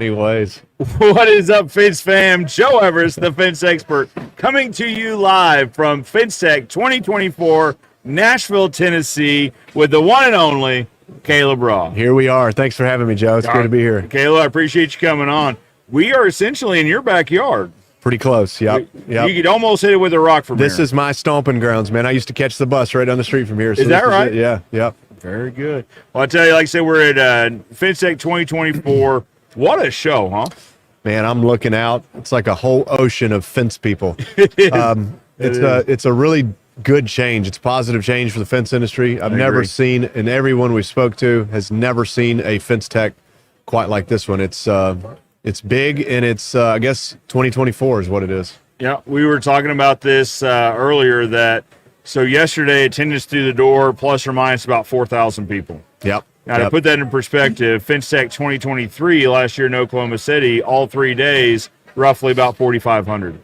Courtney ways. What is up, Fence fam? Joe Evers, the fence expert, coming to you live from FenceTech 2024, Nashville, Tennessee, with the one and only Caleb Roth. Here we are. Thanks for having me, Joe. It's good to be here. Caleb, I appreciate you coming on. We are essentially in your backyard. Pretty close, yep. You could almost hit it with a rock from here. This is my stomping grounds, man. I used to catch the bus right down the street from here. So is that right? Yeah, yep. Very good. Well, I tell you, like I said, we're at FenceTech 2024. What a show, huh? Man, I'm looking out. It's like a whole ocean of fence people. It's a really good change. It's a positive change for the fence industry. I've never seen, and everyone we spoke to has never seen a FenceTech quite like this one. It's big, and it's I guess 2024 is what it is. Yeah, we were talking about this earlier. So yesterday, attendance through the door plus or minus about 4,000 people. Yep. Now, to put that in perspective, FenceTech 2023 last year in Oklahoma City, all 3 days, roughly about 4,500.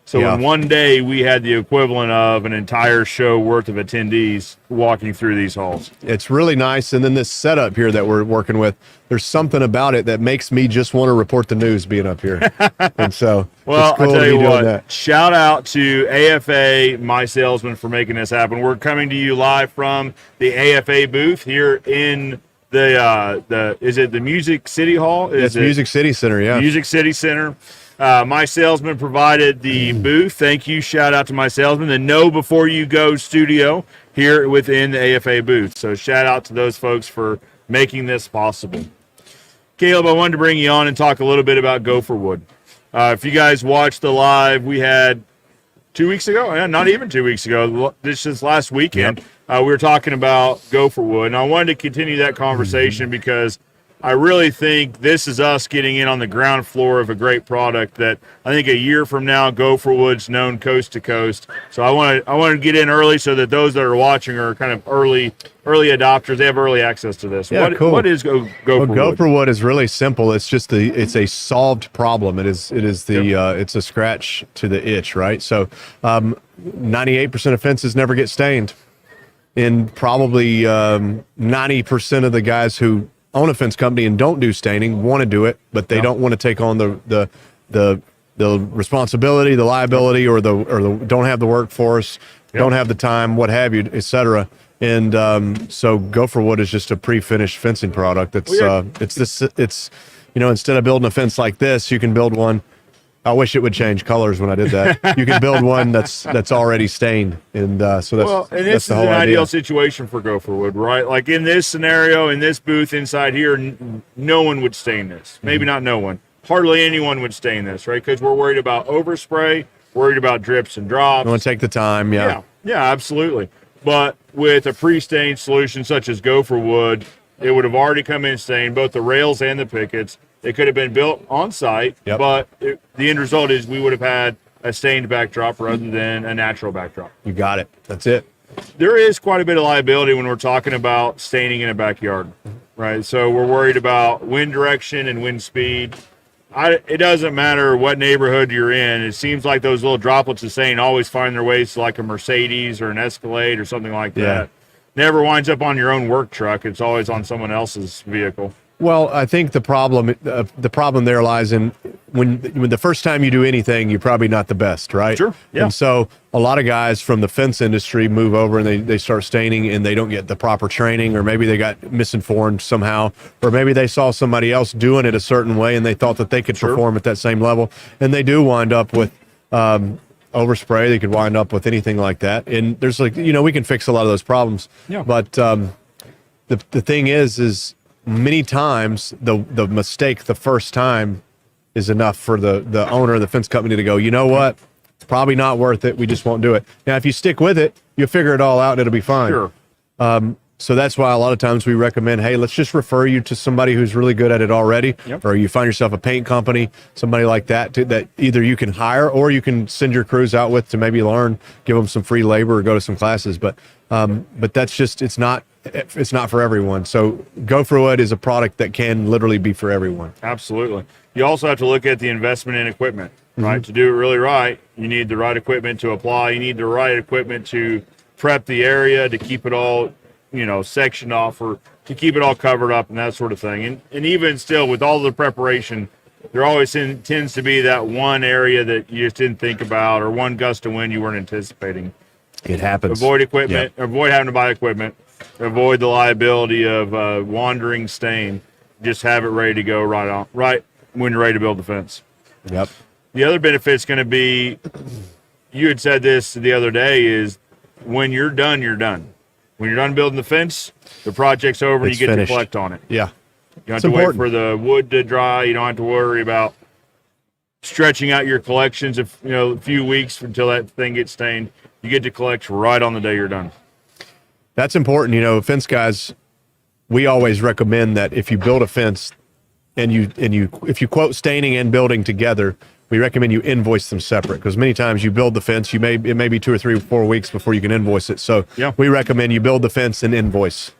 So in one day, we had the equivalent of an entire show worth of attendees walking through these halls. It's really nice. And then this setup here that we're working with, there's something about it that makes me just want to report the news being up here. And so, well, it's cool I tell you what, that. Shout out to AFA, my salesman, for making this happen. We're coming to you live from the AFA booth here in is it the Music City Hall? It's Music City Center, yeah. Music City Center. My salesman provided the booth. Thank you. Shout out to my salesman. The Know Before You Go studio here within the AFA booth. So shout out to those folks for making this possible. Caleb, I wanted to bring you on and talk a little bit about Gopher wood. If you guys watched the live we had 2 weeks ago, not even 2 weeks ago, this is last weekend, we were talking about Gopher wood. And I wanted to continue that conversation because I really think this is us getting in on the ground floor of a great product that I think a year from now, Gopher wood's known coast to coast. So I want to get in early so that those that are watching are kind of early adopters. They have early access to this. Yeah, cool. What is Gopher wood? Gopher wood is really simple. It's just it's a solved problem. It's a scratch to the itch, right? So 98% of fences never get stained, and probably 90% of the guys who own a fence company and don't do staining want to do it, but they don't want to take on the responsibility, the liability, or the don't have the workforce, don't have the time, what have you, etc. And so Gopher wood is just a pre-finished fencing product. It's instead of building a fence like this, you can build one. I wish it would change colors when I did that. You can build one that's already stained, and this is an ideal situation for Gopher wood, right? Like in this scenario, in this booth inside here, no one would stain this. Maybe not no one. Hardly anyone would stain this, right? Because we're worried about overspray, worried about drips and drops. You want to take the time, yeah, absolutely. But with a pre-stained solution such as Gopher wood, it would have already come in stained, both the rails and the pickets. They could have been built on site, but the end result is we would have had a stained backdrop rather than a natural backdrop. You got it. That's it. There is quite a bit of liability when we're talking about staining in a backyard, right? So we're worried about wind direction and wind speed. It doesn't matter what neighborhood you're in. It seems like those little droplets of stain always find their ways to like a Mercedes or an Escalade or something like that. Never winds up on your own work truck. It's always on someone else's vehicle. Well, I think the problem there lies in when the first time you do anything, you're probably not the best, right? Sure. Yeah. And so a lot of guys from the fence industry move over and they start staining and they don't get the proper training, or maybe they got misinformed somehow, or maybe they saw somebody else doing it a certain way and they thought that they could perform at that same level, and they do wind up with overspray. They could wind up with anything like that. And there's we can fix a lot of those problems. Yeah. But the thing is many times the mistake the first time is enough for the owner of the fence company to go, you know what, it's probably not worth it. We just won't do it. Now, if you stick with it, you'll figure it all out and it'll be fine. Sure. So that's why a lot of times we recommend, hey, let's just refer you to somebody who's really good at it already, or you find yourself a paint company, somebody like that, that either you can hire or you can send your crews out with to maybe learn, give them some free labor or go to some classes. But that's just, it's not for everyone. So Gopher wood is a product that can literally be for everyone. Absolutely. You also have to look at the investment in equipment, right? To do it really right, you need the right equipment to apply. You need the right equipment to prep the area, to keep it all, sectioned off, or to keep it all covered up and that sort of thing. And even still, with all the preparation, there always tends to be that one area that you just didn't think about, or one gust of wind you weren't anticipating. It happens. Avoid equipment. Yep. Avoid having to buy equipment. Avoid the liability of wandering stain. Just have it ready to go right when you're ready to build the fence. Yep. The other benefit's going to be, you had said this the other day, is when you're done, you're done. When you're done building the fence, the project's over and you get to collect on it. Yeah. You don't have to wait for the wood to dry. You don't have to worry about stretching out your collections a few weeks until that thing gets stained. You get to collect right on the day you're done. That's important. Fence guys, we always recommend that if you build a fence and if you quote staining and building together, we recommend you invoice them separate, because many times you build the fence, it may be 2 or 3 or 4 weeks before you can invoice it. So we recommend you build the fence and invoice.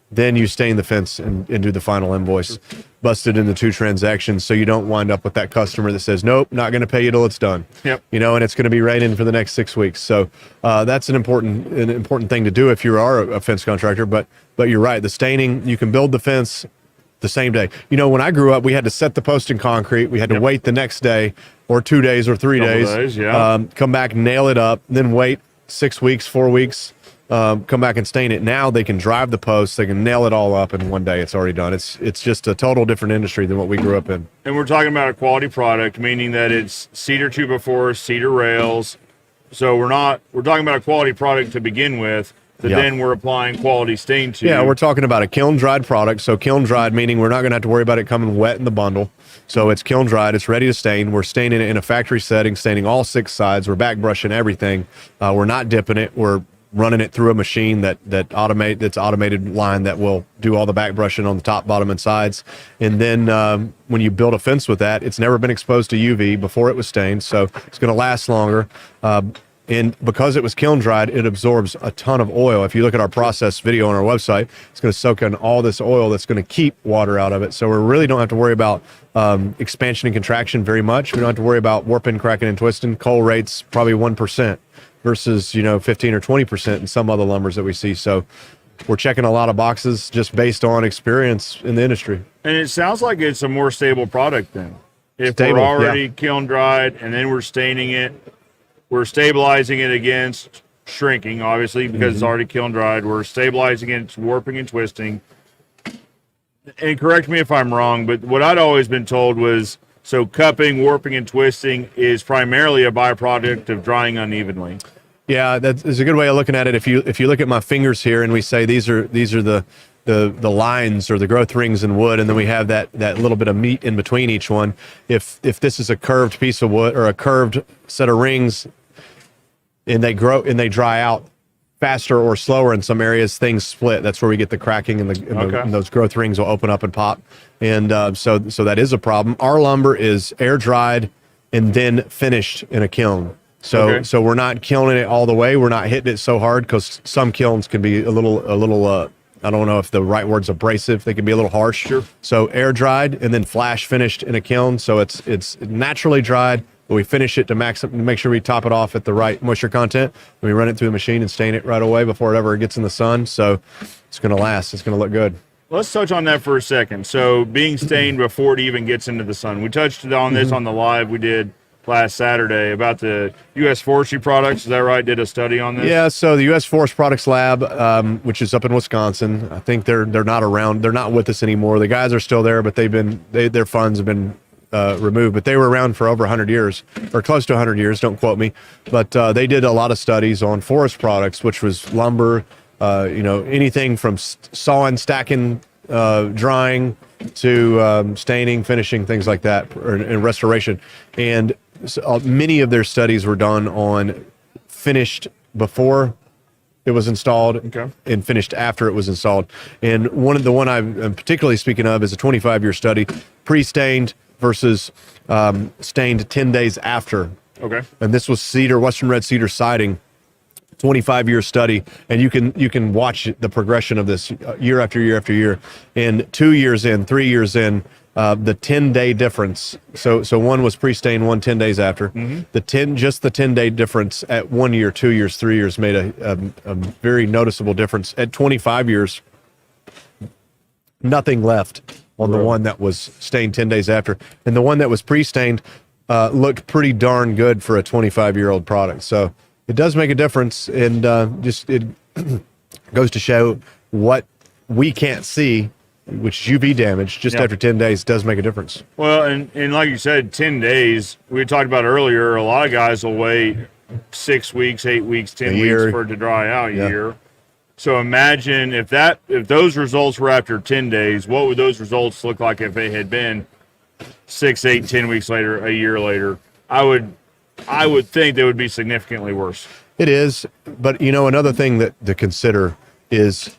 Then you stain the fence and do the final invoice, bust it into 2 transactions, so you don't wind up with that customer that says, nope, not going to pay you till it's done. Yep. And it's going to be raining for the next 6 weeks. So that's an important thing to do if you are a fence contractor. But you're right, the staining, you can build the fence the same day. When I grew up, we had to set the post in concrete. We had to wait the next day or 2 days or 3 days. Come back, nail it up, then wait 6 weeks, 4 weeks. Come back and stain it. Now they can drive the posts, they can nail it all up, and one day it's already done. It's just a total different industry than what we grew up in. And we're talking about a quality product, meaning that it's cedar 2x4, cedar rails. So we're talking about a quality product to begin with, that then we're applying quality stain to. Yeah, we're talking about a kiln dried product. So kiln dried meaning we're not going to have to worry about it coming wet in the bundle. So it's kiln dried, it's ready to stain. We're staining it in a factory setting, staining all 6 sides. We're back brushing everything. We're not dipping it. We're running it through a machine that's automated line that will do all the back brushing on the top, bottom, and sides. And then when you build a fence with that, it's never been exposed to UV before it was stained, so it's going to last longer. And because it was kiln dried, it absorbs a ton of oil. If you look at our process video on our website, it's going to soak in all this oil that's going to keep water out of it. So we really don't have to worry about expansion and contraction very much. We don't have to worry about warping, cracking, and twisting. Coal rates probably 1%. Versus 15 or 20% in some other lumbers that we see. So we're checking a lot of boxes just based on experience in the industry. And it sounds like it's a more stable product then. If we're already kiln dried and then we're staining it, we're stabilizing it against shrinking, obviously, because it's already kiln dried. We're stabilizing it against warping and twisting. And correct me if I'm wrong, but what I'd always been told was, so cupping, warping, and twisting is primarily a byproduct of drying unevenly. Yeah, that is a good way of looking at it. If you look at my fingers here and we say these are the lines or the growth rings in wood, and then we have that little bit of meat in between each one. If this is a curved piece of wood or a curved set of rings, and they grow and they dry out faster or slower in some areas, things split. That's where we get the cracking, and those growth rings will open up and pop. And so that is a problem. Our lumber is air dried and then finished in a kiln. So we're not kilning it all the way. We're not hitting it so hard, because some kilns can be a little I don't know if the right word's abrasive. They can be a little harsh. Sure. So air dried and then flash finished in a kiln. So it's naturally dried, but we finish it to make sure we top it off at the right moisture content. And we run it through the machine and stain it right away before it ever gets in the sun. So it's going to last. It's going to look good. Let's touch on that for a second. So being stained before it even gets into the sun. We touched on this on the live we did last Saturday about the U.S. Forestry Products. Is that right? Did a study on this? Yeah. So the U.S. Forest Products Lab, which is up in Wisconsin, I think they're not around. They're not with us anymore. The guys are still there, but their funds have been removed. But they were around for over 100 years, or close to 100 years. Don't quote me. But they did a lot of studies on forest products, which was lumber, anything from sawing, stacking, drying to staining, finishing, things like that, and restoration. And so, many of their studies were done on finished before it was installed and finished after it was installed. And the one I'm particularly speaking of is a 25-year study, pre-stained versus stained 10 days after. Okay. And this was cedar, Western red cedar siding, 25-year study, and you can watch the progression of this year after year after year. And 2 years in, 3 years in, the 10-day difference. So one was pre-stained, 10 days after. The 10-day difference at 1 year, 2 years, 3 years made a very noticeable difference. At 25 years, nothing left on the Really? one that was stained 10 days after. And the one that was pre-stained looked pretty darn good for a 25-year-old product. So it does make a difference. And just it goes to show what we can't see, which is UV damage, just Yeah. after 10 days does make a difference. Well, and like you said, 10 days, we talked about earlier, a lot of guys will wait 6 weeks, 8 weeks, 10 A year. weeks for it to dry out a Yeah. year. So imagine if those results were after 10 days, what would those results look like if they had been 6, 8, 10 weeks later, a year later? I would think they would be significantly worse. It is, but another thing that to consider is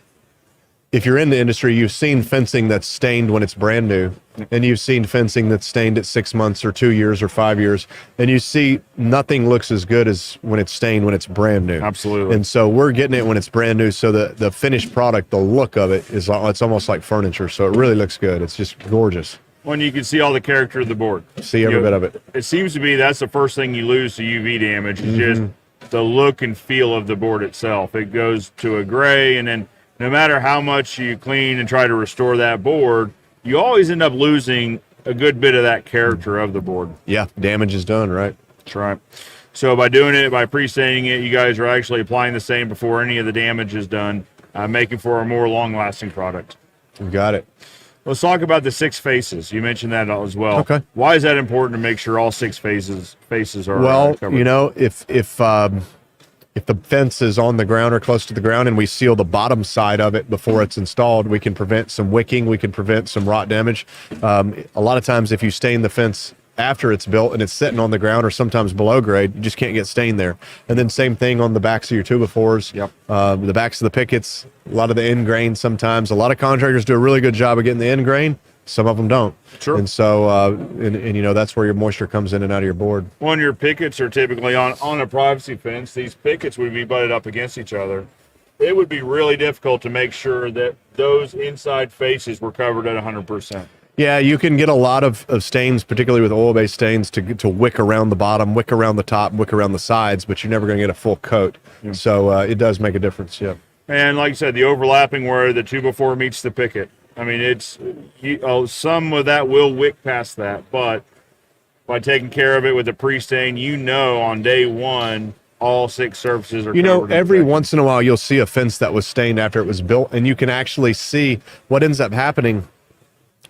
if you're in the industry, you've seen fencing that's stained when it's brand new, and you've seen fencing that's stained at 6 months or 2 years or 5 years, and you see nothing looks as good as when it's stained when it's brand new. Absolutely. And so we're getting it when it's brand new, so the finished product, the look of it is it's almost like furniture, so it really looks good. It's just gorgeous. When you can see all the character of the board. See every bit of it. It seems to be that's the first thing you lose to UV damage is Mm-hmm. just the look and feel of the board itself. It goes to a gray, and then no matter how much you clean and try to restore that board, you always end up losing a good bit of that character of the board. Yeah, damage is done, right? That's right. So by doing it, by pre-staining it, you guys are actually applying the stain before any of the damage is done, making for a more long-lasting product. You got it. Let's talk about the 6 faces. You mentioned that as well. Okay. Why is that important to make sure all 6 faces are Well, covered? if the fence is on the ground or close to the ground and we seal the bottom side of it before it's installed, we can prevent some wicking, we can prevent some rot damage. A lot of times if you stain the fence after it's built and it's sitting on the ground or sometimes below grade, you just can't get stain there. And then same thing on the backs of your 2x4s, Yep. The backs of the pickets, a lot of the end grain sometimes. A lot of contractors do a really good job of getting the end grain. Some of them don't. Sure. And so, that's where your moisture comes in and out of your board. When your pickets are typically on a privacy fence, these pickets would be butted up against each other. It would be really difficult to make sure that those inside faces were covered at 100%. Yeah, you can get a lot of stains, particularly with oil-based stains, to wick around the bottom, wick around the top, wick around the sides, but you're never going to get a full coat. Yeah. So it does make a difference, yeah. And like I said, the overlapping where the 2x4 meets the picket. I mean, some of that will wick past that, but by taking care of it with a pre-stain, on day one, all 6 surfaces are covered. Every once in a while, you'll see a fence that was stained after it was built, and you can actually see what ends up happening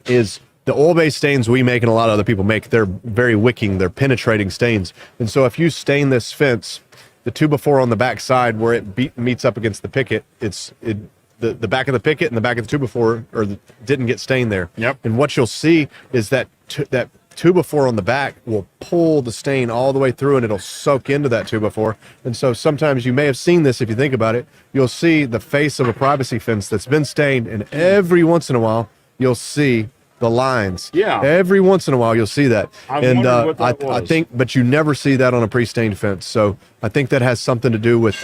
is the oil-based stains we make and a lot of other people make, they're very wicking, they're penetrating stains. And so if you stain this fence, the 2x4 on the back side where it meets up against the picket, the back of the picket and the back of the 2x4 didn't get stained there. Yep. And what you'll see is that that 2x4 on the back will pull the stain all the way through and it'll soak into that 2x4. And so sometimes you may have seen this if you think about it. You'll see the face of a privacy fence that's been stained, and every once in a while you'll see the lines. Yeah. Every once in a while you'll see that. I wondered what that I was. think, but you never see that on a pre-stained fence. So I think that has something to do with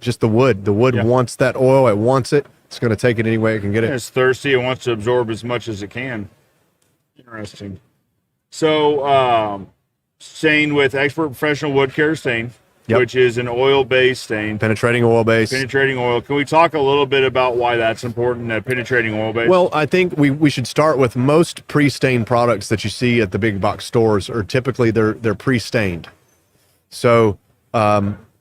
just the wood. The wood wants that oil. It wants it. It's going to take it any way it can get it. It's thirsty. It wants to absorb as much as it can. Interesting. So, stain with Expert Professional Wood Care Stain, which is an oil-based stain. Penetrating oil base. Penetrating oil. Can we talk a little bit about why that's important, penetrating oil base? Well, I think we should start with most pre-stained products that you see at the big box stores are typically they're pre-stained. So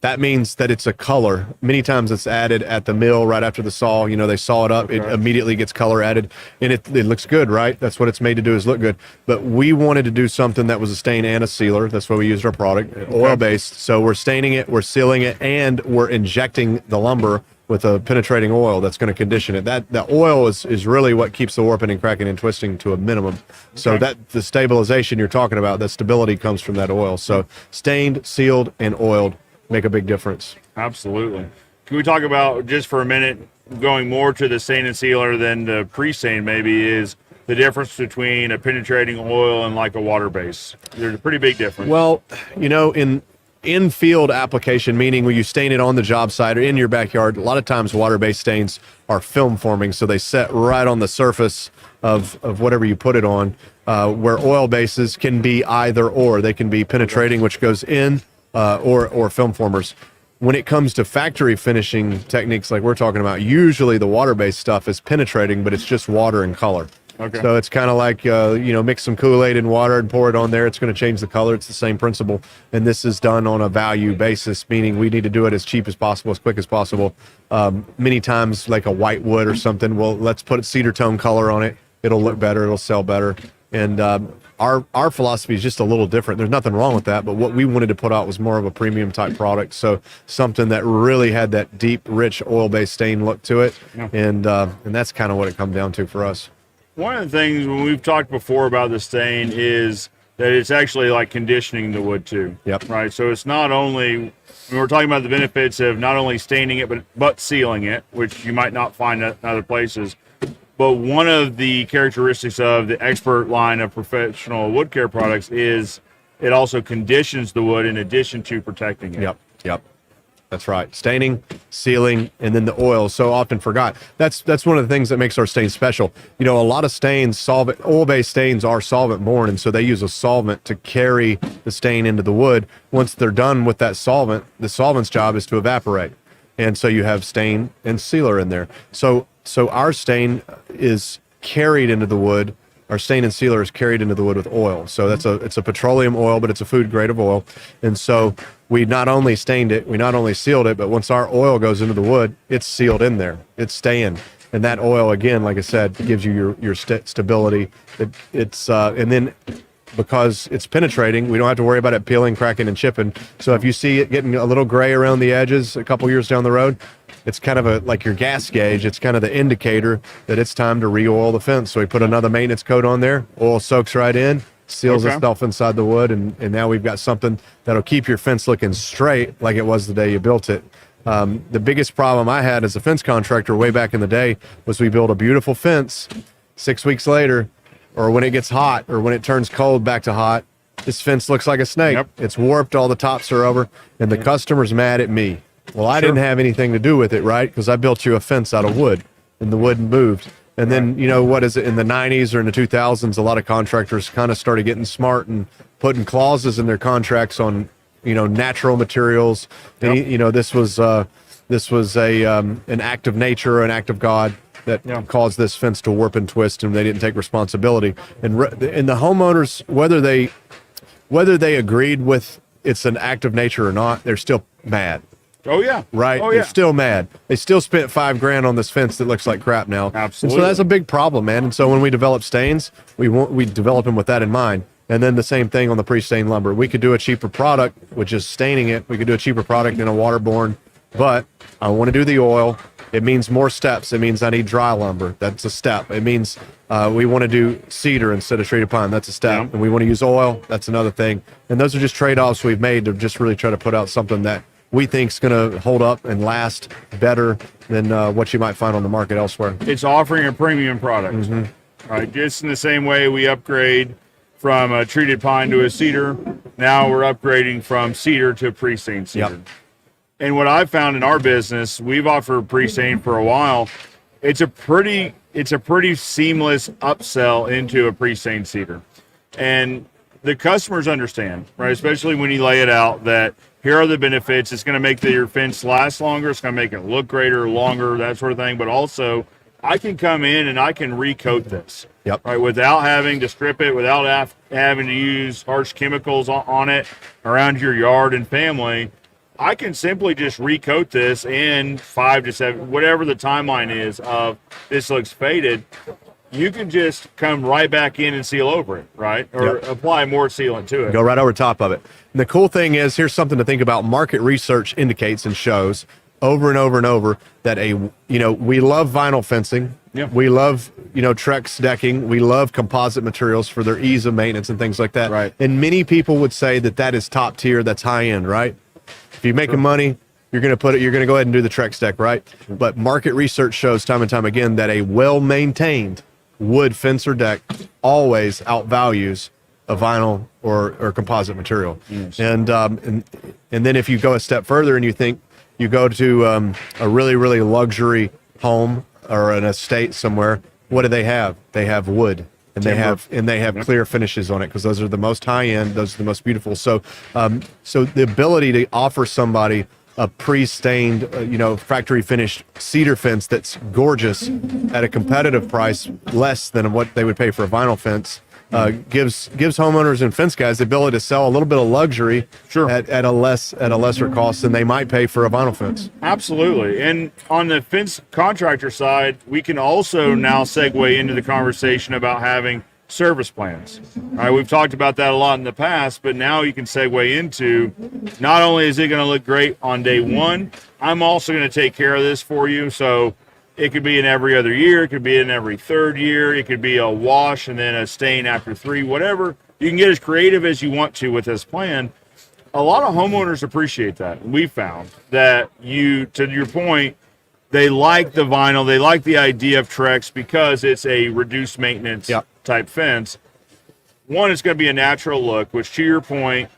that means that it's a color. Many times it's added at the mill right after the saw. They saw it up. Okay. It immediately gets color added, and it looks good, right? That's what it's made to do, is look good. But we wanted to do something that was a stain and a sealer. That's why we used our product, oil-based. So we're staining it, we're sealing it, and we're injecting the lumber with a penetrating oil that's going to condition it. That oil is really what keeps the warping and cracking and twisting to a minimum. So that the stabilization you're talking about, that stability comes from that oil. So stained, sealed, and oiled make a big difference. Absolutely. Can we talk about, just for a minute, going more to the stain and sealer than the pre-stain maybe, is the difference between a penetrating oil and like a water base? There's a pretty big difference. Well, in field application, meaning when you stain it on the job site or in your backyard, a lot of times water-based stains are film forming, so they set right on the surface of whatever you put it on, where oil bases can be either or. They can be penetrating, which goes in, or film formers. When it comes to factory finishing techniques like we're talking about, usually the water-based stuff is penetrating, but it's just water and color. Okay. So it's kind of like, mix some Kool-Aid and water and pour it on there. It's going to change the color. It's the same principle. And this is done on a value basis, meaning we need to do it as cheap as possible, as quick as possible. Many times like a white wood or something, well, let's put a cedar tone color on it. It'll look better. It'll sell better. And our philosophy is just a little different. There's nothing wrong with that, but what we wanted to put out was more of a premium type product. So something that really had that deep, rich oil-based stain look to it. Yeah. And that's kind of what it comes down to for us. One of the things when we've talked before about the stain is that it's actually like conditioning the wood too. Yep. Right. So it's not only, when we're talking about the benefits of not only staining it, but sealing it, which you might not find in other places. But one of the characteristics of the expert line of professional wood care products is it also conditions the wood in addition to protecting it. Yep. That's right. Staining, sealing, and then the oil. So often forgot. That's one of the things that makes our stains special. A lot of stains, oil-based stains are solvent-borne, and so they use a solvent to carry the stain into the wood. Once they're done with that solvent, the solvent's job is to evaporate. And so you have stain and sealer in there. So our stain is carried into the wood. Our stain and sealer is carried into the wood with oil. So it's a petroleum oil, but it's a food grade of oil. And so we not only stained it, we not only sealed it, but once our oil goes into the wood, it's sealed in there. It's staying. And that oil, again, like I said, gives you your stability. And then because it's penetrating, we don't have to worry about it peeling, cracking, and chipping. So if you see it getting a little gray around the edges a couple years down the road, it's kind of like your gas gauge. It's kind of the indicator that it's time to re-oil the fence. So we put another maintenance coat on there. Oil soaks right in, seals itself inside the wood, and now we've got something that'll keep your fence looking straight like it was the day you built it. The biggest problem I had as a fence contractor way back in the day was we built a beautiful fence. 6 weeks later, or when it gets hot, or when it turns cold back to hot, this fence looks like a snake. Yep. It's warped, all the tops are over, and the customer's mad at me. Well, I didn't have anything to do with it, right? Because I built you a fence out of wood, and the wood moved. And then, what is it, in the 90s or in the 2000s, a lot of contractors kind of started getting smart and putting clauses in their contracts on, natural materials. Yep. And, this was an act of nature, an act of God that caused this fence to warp and twist, and they didn't take responsibility. And the homeowners, whether they agreed with it's an act of nature or not, they're still mad. Oh yeah. Right. Oh, They're yeah. still mad. They still spent $5,000 on this fence that looks like crap now. Absolutely. And so that's a big problem, man. And so when we develop stains, we develop them with that in mind. And then the same thing on the pre-stained lumber. We could do a cheaper product with just staining it. We could do a cheaper product than a waterborne, but I want to do the oil. It means more steps. It means I need dry lumber. That's a step. It means we want to do cedar instead of treated pine. That's a step. Yeah. And we want to use oil. That's another thing. And those are just trade-offs we've made to just really try to put out something that we think is going to hold up and last better than what you might find on the market elsewhere. It's offering a premium product. Mm-hmm. Right, just in the same way we upgrade from a treated pine to a cedar, now we're upgrading from cedar to pre-stained cedar. Yep. And what I've found in our business, we've offered pre-stain for a while. It's a pretty seamless upsell into a pre-stained cedar. And the customers understand, right? Especially when you lay it out that here are the benefits. It's going to make your fence last longer. It's going to make it look greater, longer, that sort of thing. But also, I can come in and I can recoat this. Yep. Right, without having to strip it, without having to use harsh chemicals on it around your yard and family. I can simply just recoat this in 5 to 7, whatever the timeline is of this looks faded. You can just come right back in and seal over it, right? Or apply more sealant to it. Go right over top of it. And the cool thing is, here's something to think about. Market research indicates and shows over and over and over that we love vinyl fencing. Yep. We love, Trex decking. We love composite materials for their ease of maintenance and things like that. Right. And many people would say that is top tier, that's high end, right? If you're making money, you're going to go ahead and do the Trex deck, right? But market research shows time and time again that a well-maintained wood fence or deck always outvalues a vinyl or composite material. Yes. And then if you go a step further and you go to a really, really luxury home or an estate somewhere, what do they have? They have wood. And they have clear finishes on it because those are the most high end. Those are the most beautiful. So the ability to offer somebody a pre-stained, factory finished cedar fence that's gorgeous at a competitive price, less than what they would pay for a vinyl fence, gives homeowners and fence guys the ability to sell a little bit of luxury at a lesser cost than they might pay for a vinyl fence. Absolutely. And on the fence contractor side, we can also now segue into the conversation about having service plans. All right, we've talked about that a lot in the past, but now you can segue into, not only is it going to look great on day one, I'm also going to take care of this for you. So it could be in every other year, it could be in every third year, it could be a wash and then a stain after 3, whatever. You can get as creative as you want to with this plan. A lot of homeowners appreciate that. We found that, to your point, they like the vinyl, they like the idea of Trex because it's a reduced maintenance type fence. One, it's going to be a natural look, which, to your point,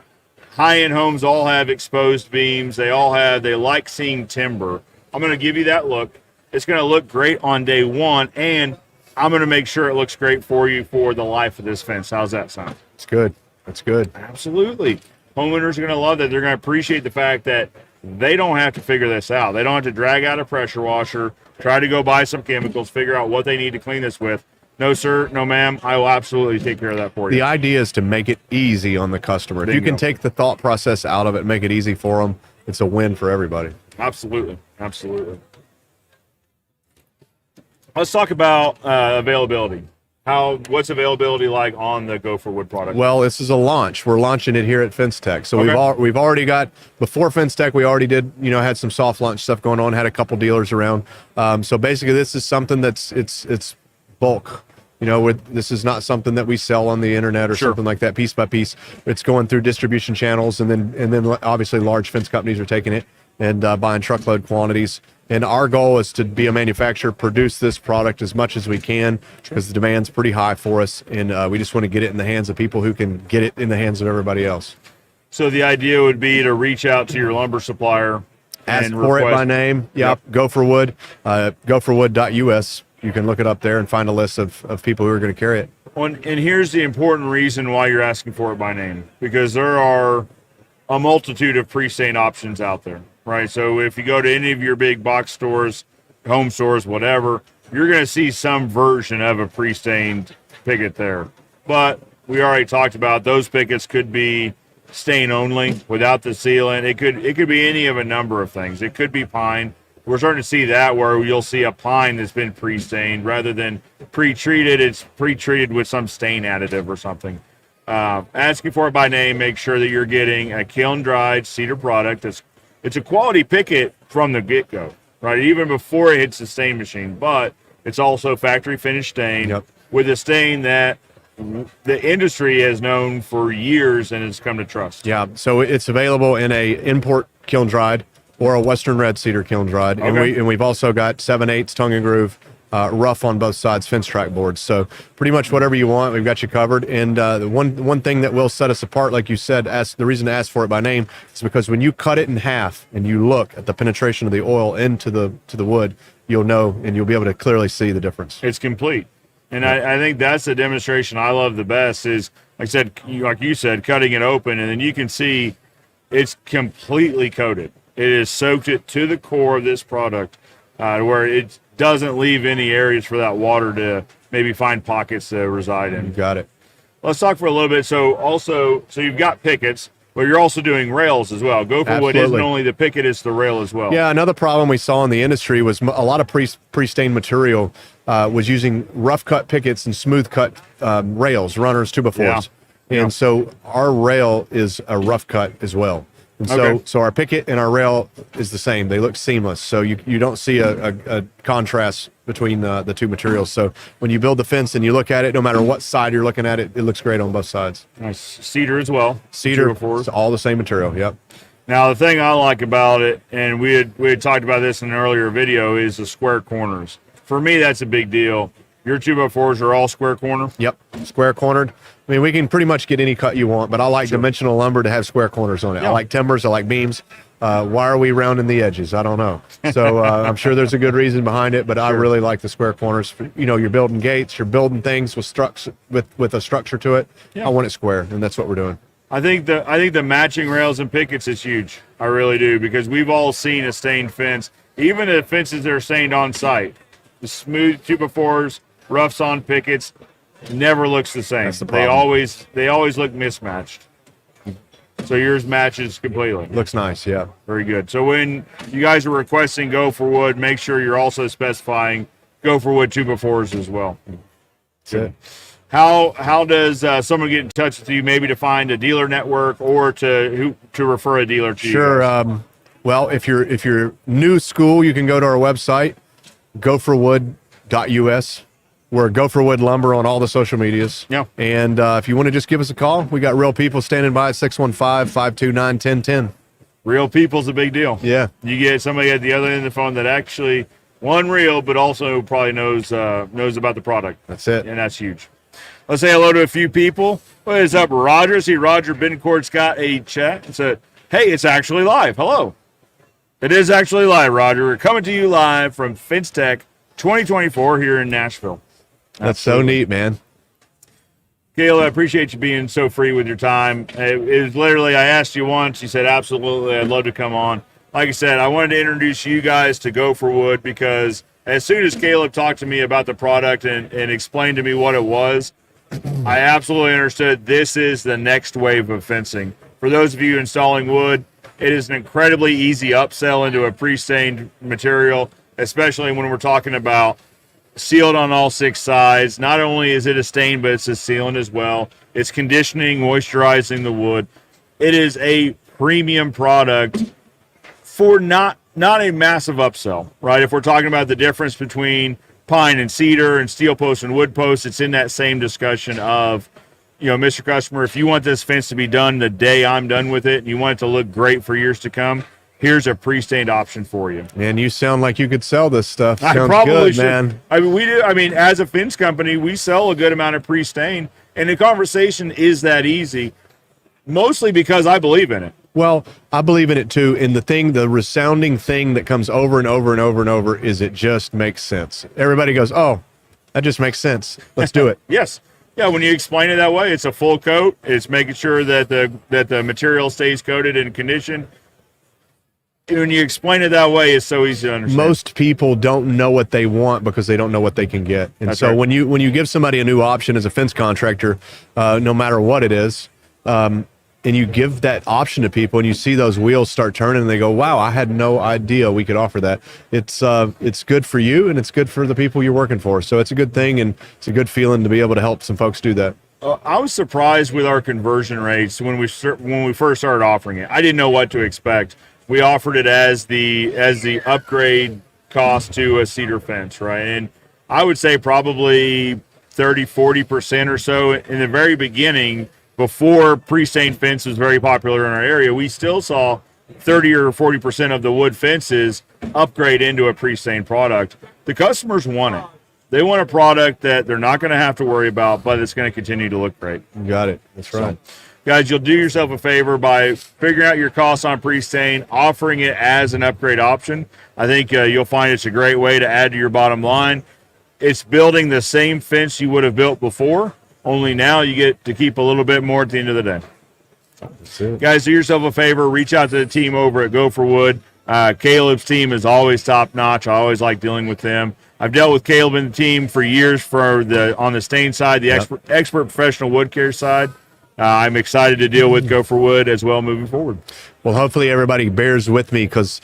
high-end homes all have exposed beams. They like seeing timber. I'm going to give you that look. It's going to look great on day one, and I'm going to make sure it looks great for you for the life of this fence. How's that sound? It's good. That's good. Absolutely. Homeowners are going to love that. They're going to appreciate the fact that they don't have to figure this out. They don't have to drag out a pressure washer, try to go buy some chemicals, figure out what they need to clean this with. No, sir. No, ma'am. I will absolutely take care of that for you. The idea is to make it easy on the customer. If you can take the thought process out of it, make it easy for them, it's a win for everybody. Absolutely. Absolutely. Let's talk about availability. What's availability like on the Gopher wood product? Well, this is a launch. We're launching it here at FenceTech. So we've already got, before FenceTech, we already did, had some soft launch stuff going on, had a couple dealers around. So basically this is something that's, it's bulk. This is not something that we sell on the internet or something like that, piece by piece. It's going through distribution channels, and then obviously large fence companies are taking it and buying truckload quantities. And our goal is to be a manufacturer, produce this product as much as we can because the demand's pretty high for us, and we just want to get it in the hands of people who can get it in the hands of everybody else. So the idea would be to reach out to your lumber supplier, ask for it by name. Yep. Gopher Wood, gopherwood.us. You can look it up there and find a list of people who are going to carry it. And here's the important reason why you're asking for it by name, because there are a multitude of pre-stain options out there, right? So if you go to any of your big box stores, home stores, whatever, you're going to see some version of a pre-stained picket there. But we already talked about those pickets could be stain only without the sealant. It could be any of a number of things. It could be pine. We're starting to see that where you'll see a pine that's been pre-stained rather than pre-treated. It's pre-treated with some stain additive or something. Asking for it by name, make sure that you're getting a kiln-dried cedar product. It's a quality picket from the get-go, right? Even before it hits the stain machine, but it's also factory finished stain with a stain that the industry has known for years and has come to trust. Yeah, so it's available in a import kiln-dried or a Western red cedar kiln-dried. Okay. And we've also got 7/8 tongue and groove, rough on both sides, fence track boards. So pretty much whatever you want, we've got you covered. And the one thing that will set us apart, like you said, the reason to ask for it by name is because when you cut it in half and you look at the penetration of the oil into the wood, you'll know and you'll be able to clearly see the difference. It's complete. And I think that's the demonstration I love the best is, like you said, cutting it open, and then you can see it's completely coated. It has soaked it to the core of this product where it doesn't leave any areas for that water to maybe find pockets to reside in. You got it. Let's talk for a little bit. So you've got pickets, but you're also doing rails as well. Gopher wood isn't only the picket, it's the rail as well. Yeah, another problem we saw in the industry was a lot of pre-stained material was using rough cut pickets and smooth cut rails, runners, 2x4s. Yeah. And so our rail is a rough cut as well. And so our picket and our rail is the same. They look seamless. So you don't see a contrast between the two materials. So when you build the fence and you look at it, no matter what side you're looking at it, it looks great on both sides. Nice. Cedar as well. Cedar, it's all the same material. Yep. Now the thing I like about it, and we had talked about this in an earlier video, is the square corners. For me, that's a big deal. Your 2x4s are all square corner? Yep, square cornered. I mean, we can pretty much get any cut you want, but I like dimensional lumber to have square corners on it. Yeah. I like timbers, I like beams. Why are we rounding the edges? I don't know. So I'm sure there's a good reason behind it, but I really like the square corners. You're building gates, you're building things with a structure to it. Yeah. I want it square, and that's what we're doing. I think the matching rails and pickets is huge. I really do, because we've all seen a stained fence, even the fences that are stained on site. The smooth 2x4s, roughs on pickets, never looks the same. That's the They problem. always look mismatched. So yours matches completely. Looks nice, yeah. Very good. So when you guys are requesting Gopher wood, make sure you're also specifying Gopher wood 2x4s as well. That's it. How does someone get in touch with you, maybe to find a dealer network or to refer a dealer to you? Sure. Well, if you're new school, you can go to our website, gopherwood.us. We're Gopher Wood Lumber on all the social medias. Yeah. And if you want to just give us a call, we got real people standing by at 615-529-1010. Real people's a big deal. Yeah. You get somebody at the other end of the phone that actually, one, real, but also probably knows about the product. That's it. And that's huge. Let's say hello to a few people. What is up, Roger? See, Roger Bencourt's got a chat and said, hey, it's actually live. Hello. It is actually live, Roger. We're coming to you live from FenceTech 2024 here in Nashville. That's so neat, man. Kayla, I appreciate you being so free with your time. It was literally, I asked you once, you said, absolutely, I'd love to come on. Like I said, I wanted to introduce you guys to Gopher Wood, because as soon as Caleb talked to me about the product and explained to me what it was, I absolutely understood this is the next wave of fencing. For those of you installing wood, it is an incredibly easy upsell into a pre-stained material, especially when we're talking about sealed on all 6 sides. Not only is it a stain, but it's a sealant as well. It's conditioning, moisturizing the wood. It is a premium product for not a massive upsell, right? If we're talking about the difference between pine and cedar and steel post and wood post, it's in that same discussion of, Mr. Customer, if you want this fence to be done the day I'm done with it and you want it to look great for years to come, here's a pre-stained option for you. Man, you sound like you could sell this stuff. I Sounds probably good, should. man. I mean, we do. I mean, as a fence company, we sell a good amount of pre-stain, and the conversation is that easy, mostly because I believe in it. Well, I believe in it too. And the resounding thing that comes over and over and over and over is it just makes sense. Everybody goes, oh, that just makes sense. Let's do it. Yes. Yeah, when you explain it that way, it's a full coat. It's making sure that the material stays coated and conditioned. When you explain it that way, it's so easy to understand. Most people don't know what they want because they don't know what they can get. And That's so right. when you give somebody a new option as a fence contractor, no matter what it is, and you give that option to people and you see those wheels start turning and they go, wow, I had no idea we could offer that. It's good for you and it's good for the people you're working for. So it's a good thing, and it's a good feeling to be able to help some folks do that. I was surprised with our conversion rates when we first started offering it. I didn't know what to expect. We offered it as the upgrade cost to a cedar fence, right? And I would say probably 30-40% or so in the very beginning, before pre-stained fence was very popular in our area. We still saw 30 or 40% of the wood fences upgrade into a pre-stained product. The customers want it. They want a product that they're not going to have to worry about, but it's going to continue to look great. You got it. That's right. So, guys, you'll do yourself a favor by figuring out your costs on pre-stain, offering it as an upgrade option. I think you'll find it's a great way to add to your bottom line. It's building the same fence you would have built before, only now you get to keep a little bit more at the end of the day. That's it. Guys, do yourself a favor. Reach out to the team over at Gopher Wood. Caleb's team is always top-notch. I always like dealing with them. I've dealt with Caleb and the team for years on the stain side, the expert professional wood care side. I'm excited to deal with Gopher Wood as well moving forward. Well, hopefully everybody bears with me because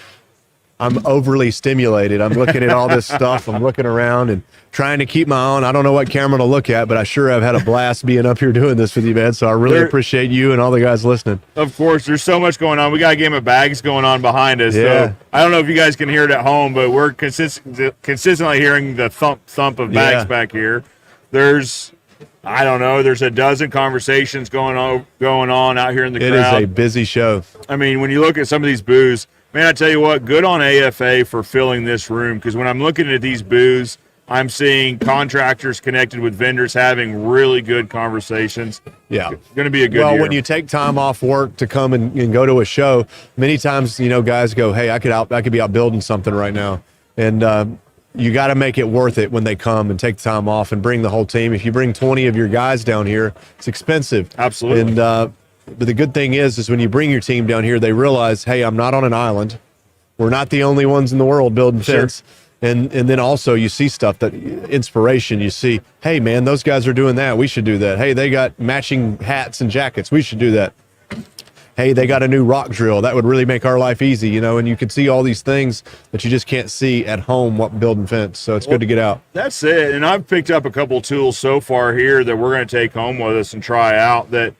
I'm overly stimulated. I'm looking at all this stuff. I'm looking around and trying to keep my own. I don't know what camera to look at, but I sure have had a blast being up here doing this with you, man. So I really appreciate you and all the guys listening. Of course, there's so much going on. We got a game of bags going on behind us. Yeah. So I don't know if you guys can hear it at home, but we're consistently hearing the thump of bags back here. There's a dozen conversations going on out here in the crowd. It is a busy show. I mean, when you look at some of these booths, man, I tell you what, good on AFA for filling this room, because when I'm looking at these booths, I'm seeing contractors connected with vendors having really good conversations. Yeah. It's going to be a good year. When you take time off work to come and go to a show, many times, guys go, hey, I could be out building something right now. And you got to make it worth it when they come and take the time off and bring the whole team. If you bring 20 of your guys down here, it's expensive. Absolutely. And the good thing is when you bring your team down here, they realize, hey, I'm not on an island. We're not the only ones in the world building fence. And then also you see stuff that inspiration. You see, hey man, those guys are doing that. We should do that. Hey, they got matching hats and jackets. We should do that. Hey, they got a new rock drill. That would really make our life easy, you know, and you can see all these things that you just can't see at home while building fence. So it's good to get out. That's it. And I've picked up a couple tools so far here that we're going to take home with us and try out that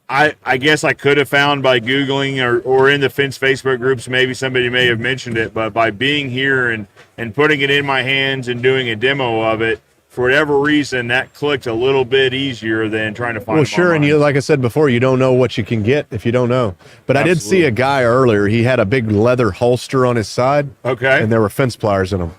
I guess I could have found by Googling or in the fence Facebook groups. Maybe somebody may have mentioned it, but by being here and putting it in my hands and doing a demo of it, for whatever reason, that clicked a little bit easier than trying to find. Well, sure, online. and like I said before, you don't know what you can get if you don't know. But I did see a guy earlier. He had a big leather holster on his side. Okay. And there were fence pliers in them.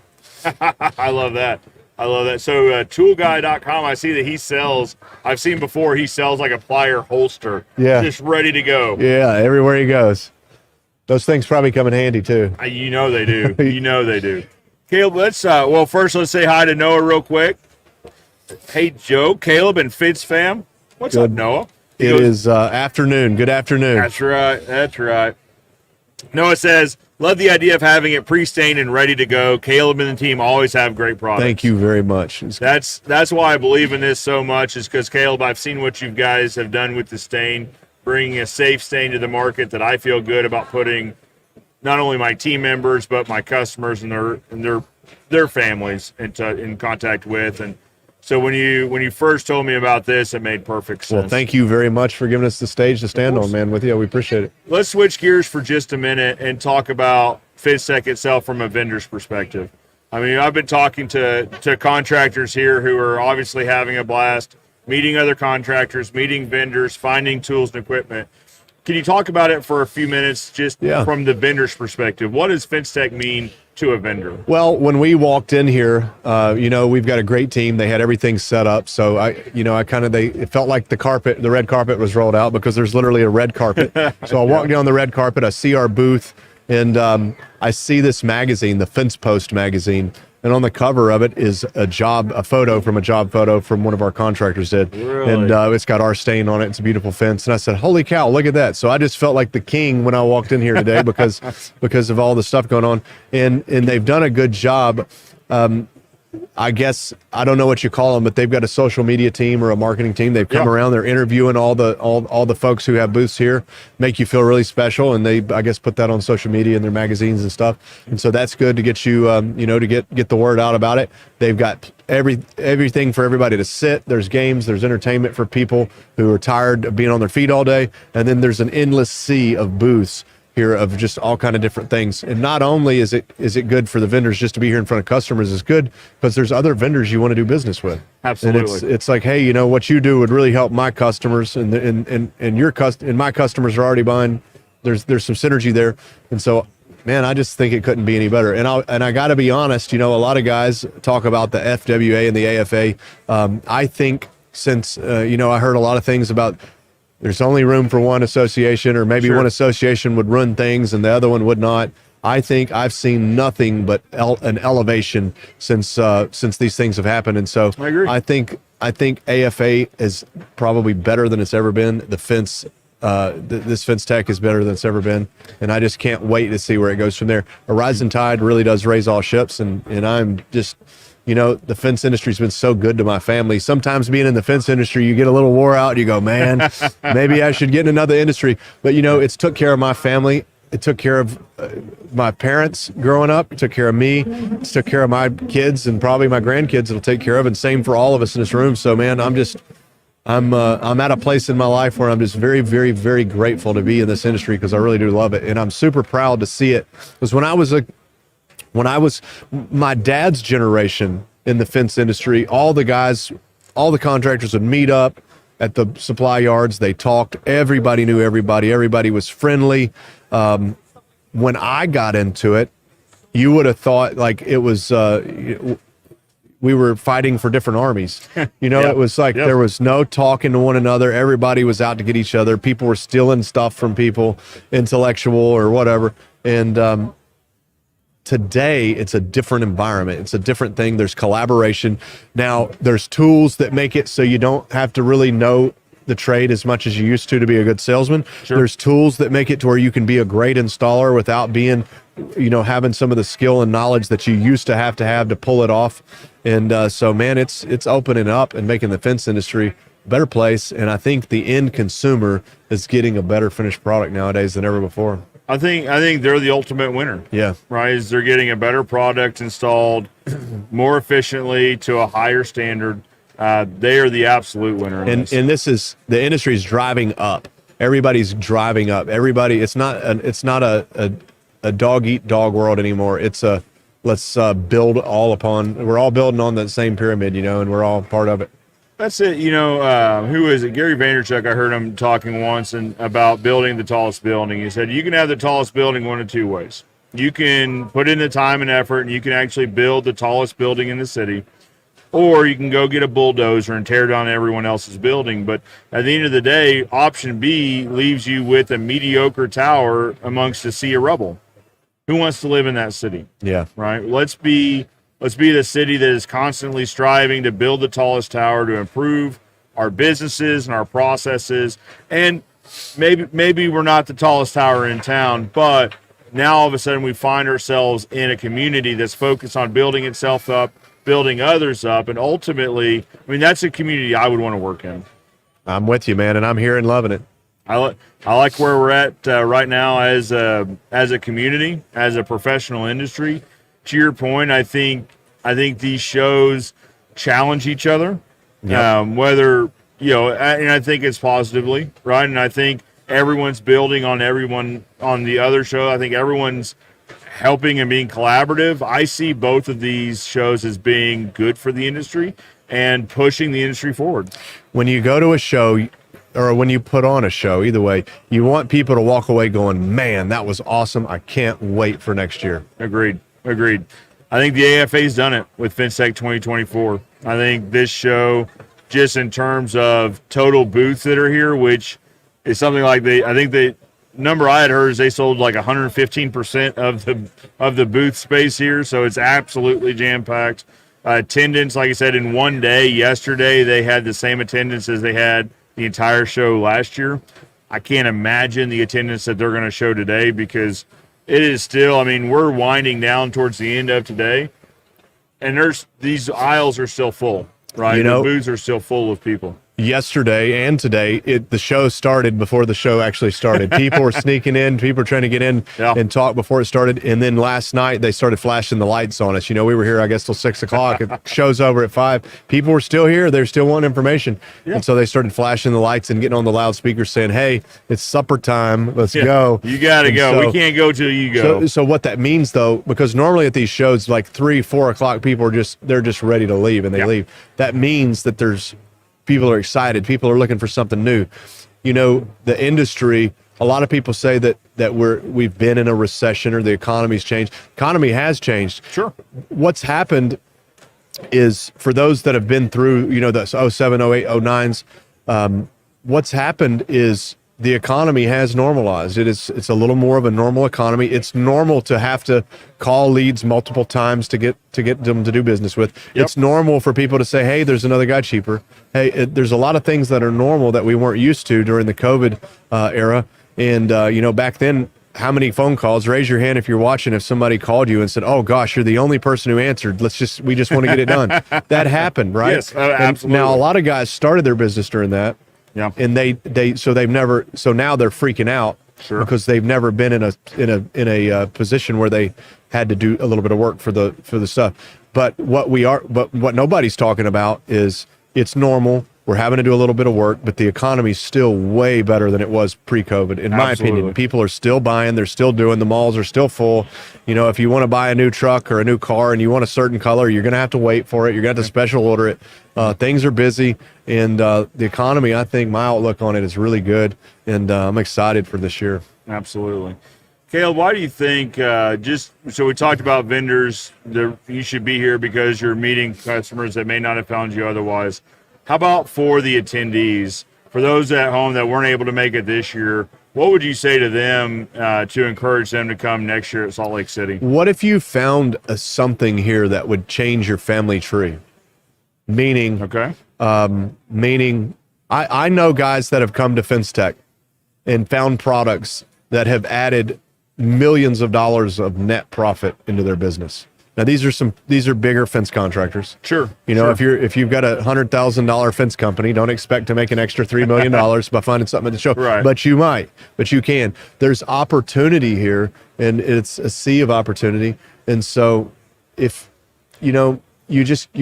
I love that. I love that. So toolguy.com, I see that he sells, I've seen before, he sells like a plier holster. Yeah. Just ready to go. Yeah, everywhere he goes. Those things probably come in handy too. You know they do. You know they do. Caleb, let's first let's say hi to Noah real quick. Hey Joe, Caleb, and Fitz fam. What's up, Noah? It is afternoon. Good afternoon. That's right. That's right. Noah says, love the idea of having it pre-stained and ready to go. Caleb and the team always have great products. Thank you very much. That's why I believe in this so much, is because, Caleb, I've seen what you guys have done with the stain, bringing a safe stain to the market that I feel good about putting not only my team members but my customers and their families in contact with. And so when you first told me about this, it made perfect sense. Well, thank you very much for giving us the stage to stand on, man, with you. We appreciate it. Let's switch gears for just a minute and talk about FenceTech itself from a vendor's perspective. I mean, I've been talking to contractors here who are obviously having a blast, meeting other contractors, meeting vendors, finding tools and equipment. Can you talk about it for a few minutes just from the vendor's perspective? What does FenceTech mean to a vendor? Well, when we walked in here, we've got a great team. They had everything set up. So it felt like the red carpet was rolled out, because there's literally a red carpet. So I walk down the red carpet, I see our booth, and I see this magazine, the Fence Post magazine. And on the cover of it is a photo from one of our contractors did. Really? And it's got our stain on it. It's a beautiful fence. And I said, holy cow, look at that. So I just felt like the king when I walked in here today because of all the stuff going on. And they've done a good job. I guess, I don't know what you call them, but they've got a social media team or a marketing team. They've come around, they're interviewing all the folks who have booths here, make you feel really special. And they, I guess, put that on social media and their magazines and stuff. And so that's good to get you, to get the word out about it. They've got everything for everybody to sit. There's games, there's entertainment for people who are tired of being on their feet all day. And then there's an endless sea of booths here of just all kind of different things. And not only is it good for the vendors just to be here in front of customers, it's good because there's other vendors you want to do business with. Absolutely. And it's like, hey, what you do would really help my customers, and my customers are already buying. There's some synergy there. And so, man, I just think it couldn't be any better. And I got to be honest, a lot of guys talk about the FWA and the AFA. I think since I heard a lot of things about there's only room for one association, or maybe one association would run things and the other one would not. I think I've seen nothing but an elevation since these things have happened. And so I agree. I think AFA is probably better than it's ever been. The fence, this FenceTech is better than it's ever been. And I just can't wait to see where it goes from there. A rising tide really does raise all ships. And I'm just, the fence industry's been so good to my family. Sometimes being in the fence industry, you get a little wore out. You go, man, maybe I should get in another industry. But, it's took care of my family. It took care of my parents growing up. It took care of me. It took care of my kids and probably my grandkids it'll take care of. And same for all of us in this room. So, man, I'm at a place in my life where I'm just very, very, very grateful to be in this industry because I really do love it. And I'm super proud to see it. Because when I was my dad's generation in the fence industry, all the contractors would meet up at the supply yards. They talked. Everybody knew everybody. Everybody was friendly. When I got into it, you would have thought like it was, we were fighting for different armies. It was like there was no talking to one another. Everybody was out to get each other. People were stealing stuff from people, intellectual or whatever. And, today, it's a different environment. It's a different thing. There's collaboration. Now, there's tools that make it so you don't have to really know the trade as much as you used to be a good salesman. Sure. There's tools that make it to where you can be a great installer without being, having some of the skill and knowledge that you used to have to pull it off. And so, man, it's opening up and making the fence industry a better place. And I think the end consumer is getting a better finished product nowadays than ever before. I think they're the ultimate winner. Yeah. Right? Is they're getting a better product installed more efficiently to a higher standard. They are the absolute winner. And this is, the industry is driving up. Everybody's driving up. Everybody, it's not a dog eat dog world anymore. It's a, let's build all upon, we're all building on that same pyramid, and we're all part of it. That's it. Who is it? Gary Vaynerchuk. I heard him talking once about building the tallest building. He said, you can have the tallest building one of two ways. You can put in the time and effort and you can actually build the tallest building in the city, or you can go get a bulldozer and tear down everyone else's building. But at the end of the day, option B leaves you with a mediocre tower amongst a sea of rubble. Who wants to live in that city? Yeah. Right. Let's be the city that is constantly striving to build the tallest tower to improve our businesses and our processes. And maybe we're not the tallest tower in town, but now all of a sudden we find ourselves in a community that's focused on building itself up, building others up, and ultimately, that's a community I would want to work in. I'm with you, man, and I'm here and loving it. I like where we're at right now as a community, as a professional industry. To your point, I think these shows challenge each other. Yep. Whether and I think it's positively, right? And I think everyone's building on everyone on the other show. I think everyone's helping and being collaborative. I see both of these shows as being good for the industry and pushing the industry forward. When you go to a show, or when you put on a show, either way, you want people to walk away going, man, that was awesome. I can't wait for next year. Agreed. I think the AFA's done it with FenceTech 2024. I think this show, just in terms of total booths that are here, which is something like I think the number I had heard is they sold like 115% of the booth space here. So it's absolutely jam-packed. Attendance, like I said, in one day, yesterday, they had the same attendance as they had the entire show last year. I can't imagine the attendance that they're going to show today, because it is still, we're winding down towards the end of today, and these aisles are still full, right? The booths are still full of people. Yesterday and today, the show started before the show actually started. People were sneaking in. People were trying to get in and talk before it started. And then last night, they started flashing the lights on us. We were here, I guess, till 6 o'clock. The show's over at 5. People were still here. They're still wanting information. Yeah. And so they started flashing the lights and getting on the loudspeakers saying, hey, it's supper time. Let's go. You got to go. So, we can't go till you go. So what that means, though, because normally at these shows, like 3, 4 o'clock, people are they're just ready to leave, and they leave. That means that people are excited. People are looking for something new. The industry, a lot of people say that we've been in a recession or the economy's changed. Economy has changed. Sure. What's happened is, for those that have been through, the 07, 08, 09s, what's happened is the economy has normalized. It's a little more of a normal economy. It's normal to have to call leads multiple times to get them to do business with. Yep. It's normal for people to say, hey, there's another guy cheaper. Hey, there's a lot of things that are normal that we weren't used to during the COVID era. And, back then, how many phone calls, raise your hand if you're watching, if somebody called you and said, oh gosh, you're the only person who answered. We just want to get it done. That happened, right? Yes, absolutely. Now, a lot of guys started their business during that. Yeah. And so now they're freaking out. Sure. Because they've never been in a position where they had to do a little bit of work for the stuff. But what nobody's talking about is, it's normal. We're having to do a little bit of work, but the economy's still way better than it was pre-COVID, in my opinion. People are still buying, they're still doing, the malls are still full. If you want to buy a new truck or a new car and you want a certain color, you're going to have to wait for it. You're going to have to special order it. Things are busy, and the economy, I think my outlook on it is really good, and I'm excited for this year. Absolutely. Caleb, why do you think, so we talked about vendors, you should be here because you're meeting customers that may not have found you otherwise. How about for the attendees, for those at home that weren't able to make it this year, what would you say to them to encourage them to come next year at Salt Lake City? What if you found something here that would change your family tree? Meaning, okay. Meaning, I know guys that have come to FenceTech and found products that have added millions of dollars of net profit into their business. Now these are bigger fence contractors. Sure. You know, sure. if you've got $100,000 fence company, don't expect to make an extra $3 million by finding something to show. Right. But you can. There's opportunity here, and it's a sea of opportunity. And so if, you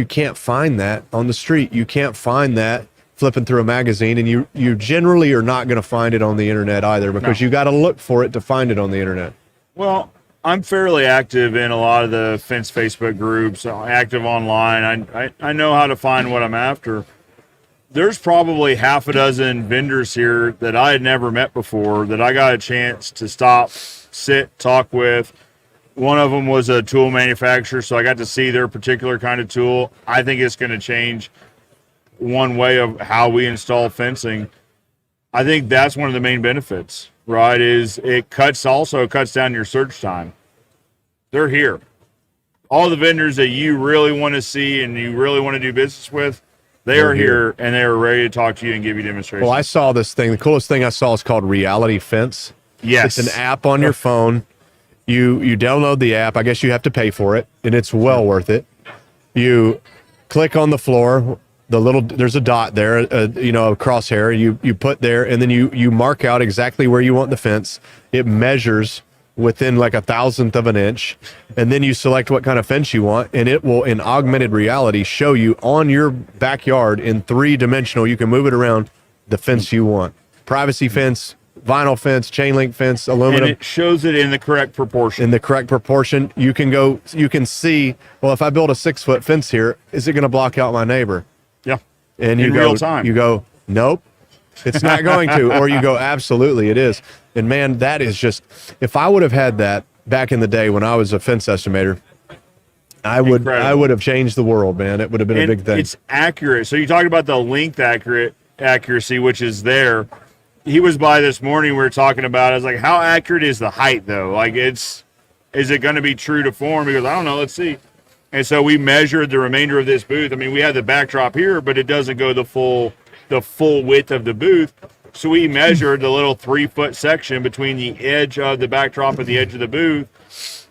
can't find that on the street. You can't find that flipping through a magazine, and you generally are not going to find it on the internet either, because you got to look for it to find it on the internet. Well, I'm fairly active in a lot of the fence Facebook groups, active online. I know how to find what I'm after. There's probably half a dozen vendors here that I had never met before that I got a chance to stop, sit, talk with. One of them was a tool manufacturer, so I got to see their particular kind of tool. I think it's going to change one way of how we install fencing. I think that's one of the main benefits, right? Is it cuts down your search time. They're here. All the vendors that you really want to see and you really want to do business with, they're here and they are ready to talk to you and give you demonstrations. Well, I saw this thing. The coolest thing I saw is called Reality Fence. Yes. It's an app on your phone. You download the app. I guess you have to pay for it, and it's well worth it. You click on the floor. There's a dot there, a crosshair. You put there, and then you mark out exactly where you want the fence. It measures within like 1,000th of an inch, and then you select what kind of fence you want, and it will, in augmented reality, show you on your backyard in 3-dimensional. You can move it around, the fence you want. Privacy fence, vinyl fence, chain link fence, aluminum. And it shows it in the correct proportion. You can see, well, if I build a 6-foot fence here, is it going to block out my neighbor? Yeah. And in real time. You go, nope, it's not going to. Or you go, absolutely, it is. And man, that is just, if I would have had that back in the day when I was a fence estimator, I would have changed the world, man. It would have been a big thing. It's accurate. So you talked about the length accuracy, which is there. He was by this morning. We were talking about, I was like, how accurate is the height though? Like is it going to be true to form? He goes, I don't know. Let's see. And so we measured the remainder of this booth. I mean, we had the backdrop here, but it doesn't go the full width of the booth. So we measured the little 3-foot section between the edge of the backdrop and the edge of the booth,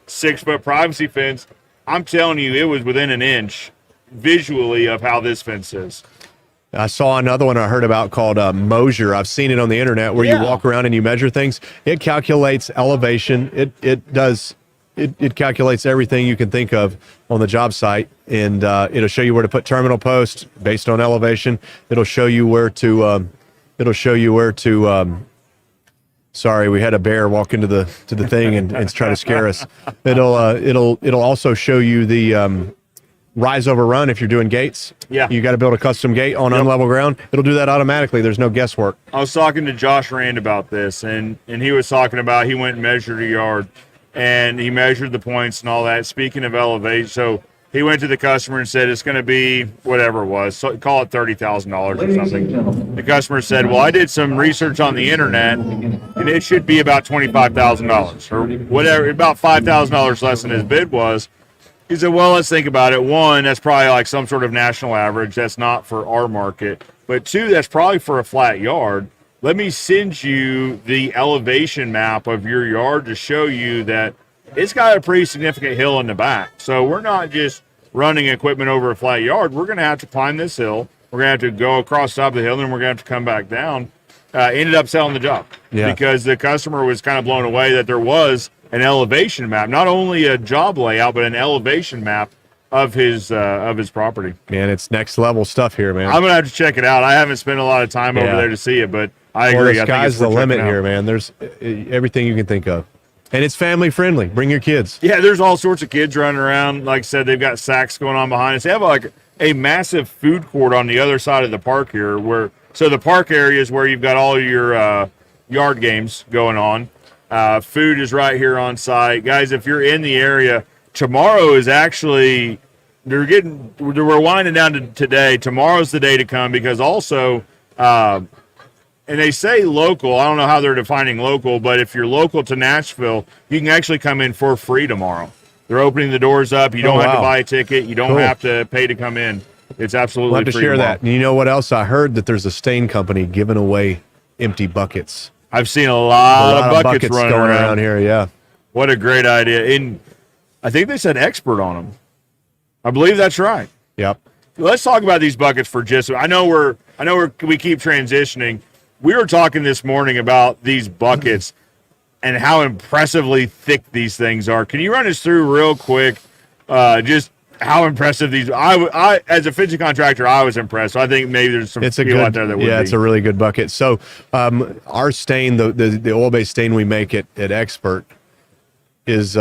6-foot privacy fence. I'm telling you, it was within an inch visually of how this fence is. I saw another one I heard about called Mosier. I've seen it on the internet where you walk around and you measure things. It calculates elevation. It calculates everything you can think of on the job site, and it'll show you where to put terminal posts based on elevation. It'll show you where to. Sorry, we had a bear walk into the thing and try to scare us. It'll also show you the rise over run if you're doing gates. Yeah. You got to build a custom gate on unlevel ground. It'll do that automatically. There's no guesswork. I was talking to Josh Rand about this, and he was talking about he went and measured a yard, and he measured the points and all that. Speaking of elevation, so he went to the customer and said it's going to be whatever it was, so call it $30,000 or something. The customer said, well, I did some research on the internet, and it should be about $25,000 or whatever, about $5,000 less than his bid was. He said, well, let's think about it. One, that's probably like some sort of national average. That's not for our market. But two, that's probably for a flat yard. Let me send you the elevation map of your yard to show you that it's got a pretty significant hill in the back. So we're not just running equipment over a flat yard. We're going to have to climb this hill. We're going to have to go across the top of the hill, and then we're going to have to come back down. Ended up selling the job because the customer was kind of blown away that there was an elevation map, not only a job layout, but an elevation map of his property. Man, it's next level stuff here, man. I'm gonna have to check it out. I haven't spent a lot of time over there to see it, but I agree. The sky's the limit here, man. There's everything you can think of, and it's family friendly. Bring your kids. Yeah, there's all sorts of kids running around. Like I said, they've got sacks going on behind us. They have like a massive food court on the other side of the park here, so the park area is where you've got all your yard games going on. Food is right here on site. Guys, if you're in the area, tomorrow is actually, we're winding down to today. Tomorrow's the day to come because also, and they say local, I don't know how they're defining local, but if you're local to Nashville, you can actually come in for free tomorrow. They're opening the doors up. You don't have to buy a ticket. You don't have to pay to come in. It's absolutely We'll have to free share tomorrow. that. And you know what else? I heard that there's a stain company giving away empty buckets. I've seen a lot of buckets running going around. here. Yeah. What a great idea. And I think they said expert on them. I believe that's right. Yep. Let's talk about these buckets for just. I know we keep transitioning. We were talking this morning about these buckets and how impressively thick these things are. Can you run us through real quick just how impressive these? I as a fencing contractor, I was impressed. So I think maybe there's some people out there that would be. It's a really good bucket. So our stain, the oil-based stain we make at Expert is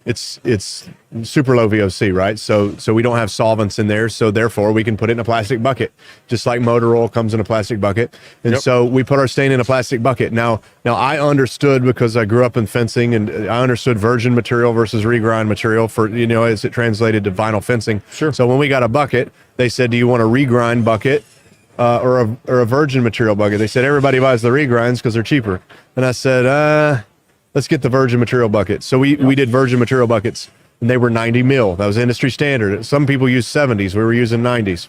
it's super low VOC, right? So we don't have solvents in there, so therefore we can put it in a plastic bucket, just like motor oil comes in a plastic bucket. And so we put our stain in a plastic bucket. Now I understood, because I grew up in fencing, and I understood virgin material versus regrind material for, as it translated to vinyl fencing. Sure. So when we got a bucket, they said, "Do you want a regrind bucket or a virgin material bucket?" They said everybody buys the regrinds because they're cheaper. And I said, let's get the virgin material bucket. So we did virgin material buckets, and they were 90 mil. That was industry standard. Some people use 70s. We were using 90s.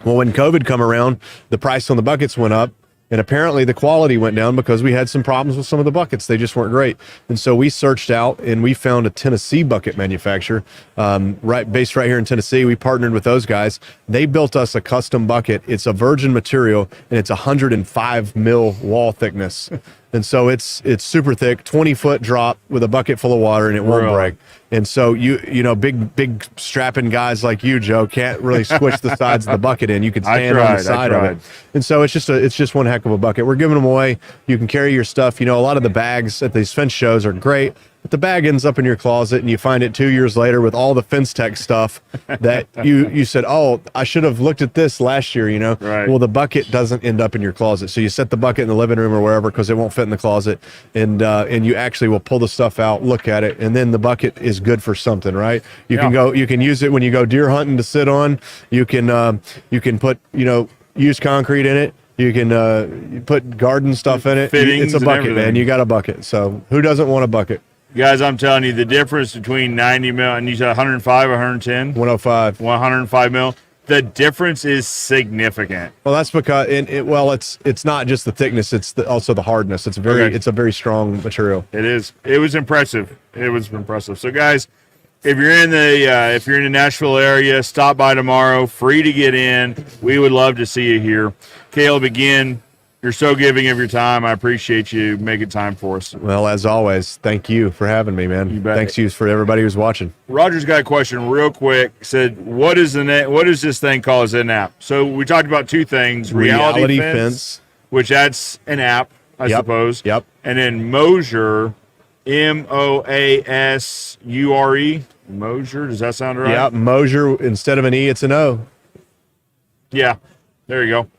Well, when COVID come around, the price on the buckets went up, and apparently the quality went down because we had some problems with some of the buckets. They just weren't great. And so we searched out, and we found a Tennessee bucket manufacturer, based right here in Tennessee. We partnered with those guys. They built us a custom bucket. It's a virgin material, and it's 105 mil wall thickness. And so it's super thick, 20-foot drop with a bucket full of water, and it won't break. And so big strapping guys like you, Joe, can't really squish the sides of the bucket in. You can stand on the side of it. And so it's just one heck of a bucket. We're giving them away. You can carry your stuff. A lot of the bags at these fence shows are great, but the bag ends up in your closet, and you find it 2 years later with all the FenceTech stuff that you said, "Oh, I should have looked at this last year." Right. Well, the bucket doesn't end up in your closet, so you set the bucket in the living room or wherever because it won't fit in the closet, and you actually will pull the stuff out, look at it, and then the bucket is good for something, right? You can use it when you go deer hunting to sit on. You can put used concrete in it. You can put garden stuff in it. Fittings, it's a bucket, and man. You got a bucket. So who doesn't want a bucket? Guys, I'm telling you, the difference between 90 mil and you said 105 or 110? 105. 105 mil. The difference is significant. Well, that's because it's not just the thickness; it's also the hardness. It's a very strong material. It is. It was impressive. So, guys, if you're in the Nashville area, stop by tomorrow. Free to get in. We would love to see you here. Caleb, again, you're so giving of your time. I appreciate you making time for us. Well, as always, thank you for having me, man. You bet. Thanks you for everybody who's watching. Roger's got a question real quick. Said, what is this thing called as an app? So we talked about two things. Reality Fence, which that's an app, I suppose. Yep. And then Moasure, Moasure. Moasure, does that sound right? Yeah, Moasure, instead of an E, it's an O. Yeah, there you go.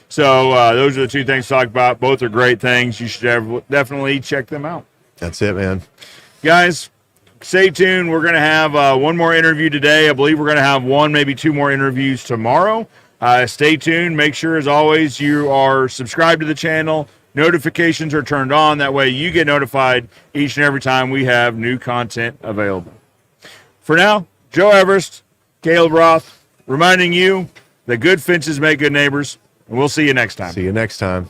So those are the two things to talk about. Both are great things. You should definitely check them out. That's it, man. Guys, stay tuned. We're going to have one more interview today. I believe we're going to have one, maybe two more interviews tomorrow. Stay tuned. Make sure, as always, you are subscribed to the channel. Notifications are turned on. That way you get notified each and every time we have new content available. For now, Joe Everest, Caleb Roth, reminding you that good fences make good neighbors. And we'll see you next time. See you next time.